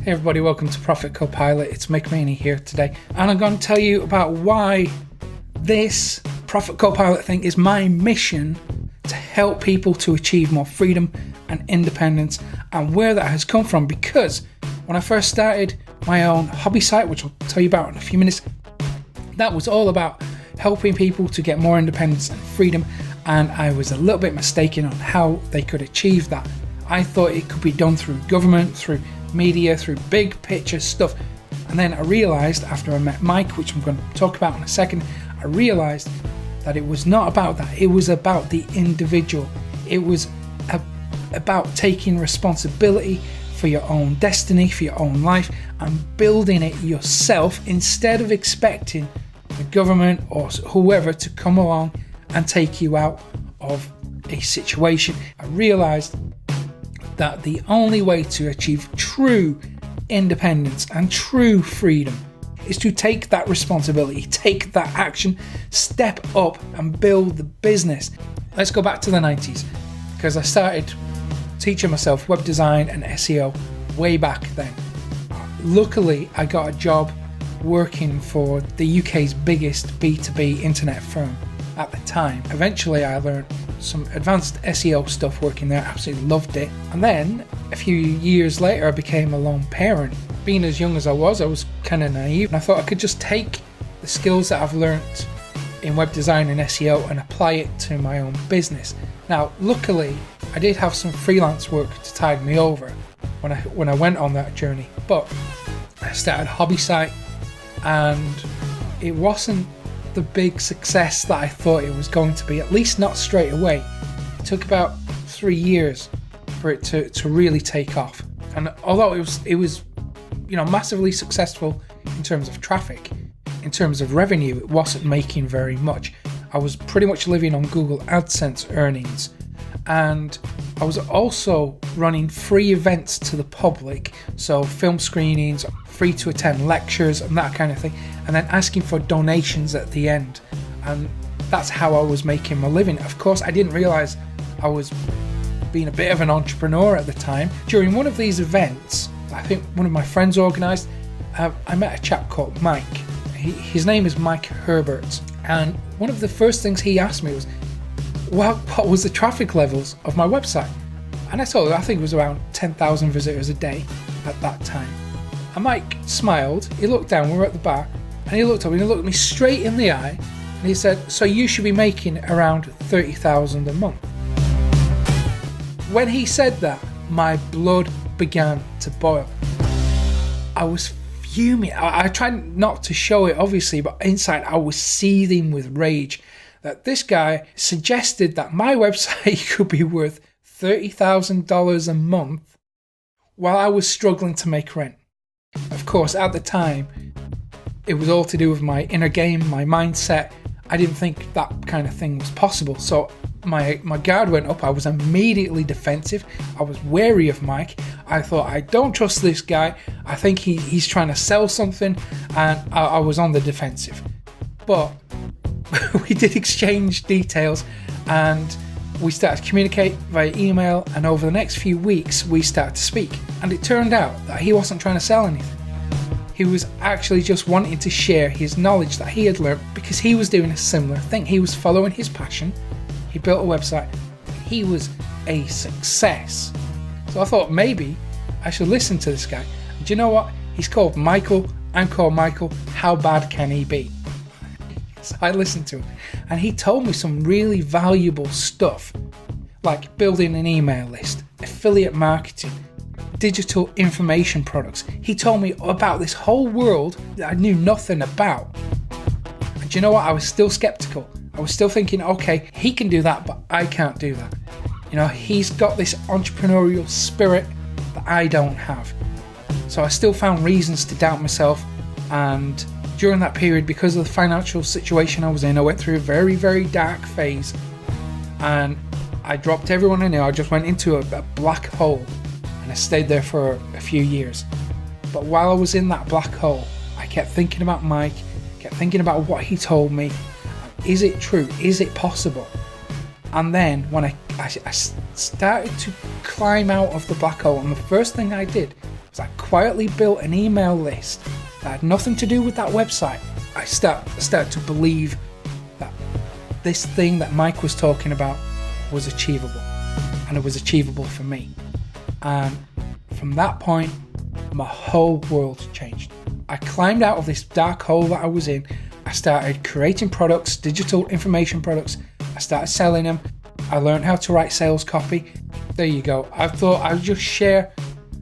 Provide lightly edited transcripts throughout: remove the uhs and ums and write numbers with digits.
Hey everybody, welcome to Profit Copilot. It's Mick Meaney here today, and I'm going to tell you about why this Profit Copilot thing is my mission to help people to achieve more freedom and independence, and where that has come from. Because when I first started my own hobby site, which I'll tell you about in a few minutes, that was all about helping people to get more independence and freedom, and I was a little bit mistaken on how they could achieve that. I thought it could be done through government, through media, through big picture stuff. And then I realized, after I met Mike, which I'm going to talk about in a second, I realized that it was not about that. It was about the individual. It was about taking responsibility for your own destiny, for your own life, and building it yourself instead of expecting the government or whoever to come along and take you out of a situation. I realized that the only way to achieve true independence and true freedom is to take that responsibility, take that action, step up and build the business. Let's go back to the 90s, because I started teaching myself web design and SEO way back then. Luckily, I got a job working for the UK's biggest B2B internet firm at the time. Eventually, I learned some advanced SEO stuff working there, absolutely loved it. And then a few years later, I became a lone parent. Being as young as I was kind of naive, and I thought I could just take the skills that I've learned in web design and SEO and apply it to my own business. Now, luckily, I did have some freelance work to tide me over when I went on that journey, but I started a hobby site, and it wasn't the big success that I thought it was going to be, at least not straight away. It took about 3 years for it to really take off. And although it was massively successful in terms of traffic, in terms of revenue, it wasn't making very much. I was pretty much living on Google AdSense earnings, and I was also running free events to the public, so film screenings, free to attend lectures and that kind of thing, and then asking for donations at the end. And that's how I was making my living. Of course, I didn't realize I was being a bit of an entrepreneur at the time. During one of these events, I think one of my friends organized, I met a chap called Mike. His name is Mike Herbert, and one of the first things he asked me was, what was the traffic levels of my website? And I told him I think it was around 10,000 visitors a day at that time. And Mike smiled, he looked down, we were at the bar, and he looked up and he looked me straight in the eye, and he said, so you should be making around 30,000 a month. When he said that, my blood began to boil. I was fuming. I tried not to show it, obviously, but inside I was seething with rage that this guy suggested that my website could be worth $30,000 a month while I was struggling to make rent. Of course, at the time, it was all to do with my inner game, my mindset. I didn't think that kind of thing was possible. So my guard went up. I was immediately defensive. I was wary of Mike. I thought, I don't trust this guy. I think he's trying to sell something, and I was on the defensive. But we did exchange details, and we started to communicate via email, and over the next few weeks we started to speak. And it turned out that he wasn't trying to sell anything. He was actually just wanting to share his knowledge that he had learned, because he was doing a similar thing. He was following his passion. He built a website. He was a success. So I thought maybe I should listen to this guy. And do you know what? He's called Michael. I'm called Michael. How bad can he be? So I listened to him, and he told me some really valuable stuff, like building an email list, affiliate marketing, digital information products. He told me about this whole world that I knew nothing about. And you know what? I was still skeptical. I was still thinking, okay, he can do that, but I can't do that. He's got this entrepreneurial spirit that I don't have. So I still found reasons to doubt myself, and during that period, because of the financial situation I was in, I went through a very, very dark phase, and I dropped everyone I knew. I just went into a black hole, and I stayed there for a few years. But while I was in that black hole, I kept thinking about Mike, kept thinking about what he told me. Is it true? Is it possible? And then when I started to climb out of the black hole, and the first thing I did was I quietly built an email list that had nothing to do with that website. I started to believe that this thing that Mike was talking about was achievable, and it was achievable for me. And from that point, my whole world changed. I climbed out of this dark hole that I was in. I started creating products, digital information products. I started selling them. I learned how to write sales copy. There you go. I thought I would just share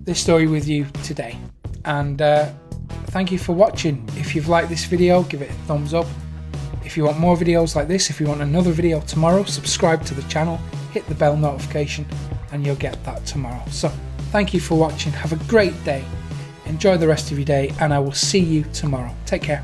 this story with you today. And thank you for watching. If you've liked this video, give it a thumbs up. If you want more videos like this, if you want another video tomorrow, subscribe to the channel, hit the bell notification, and you'll get that tomorrow. So thank you for watching. Have a great day. Enjoy the rest of your day, and I will see you tomorrow. Take care.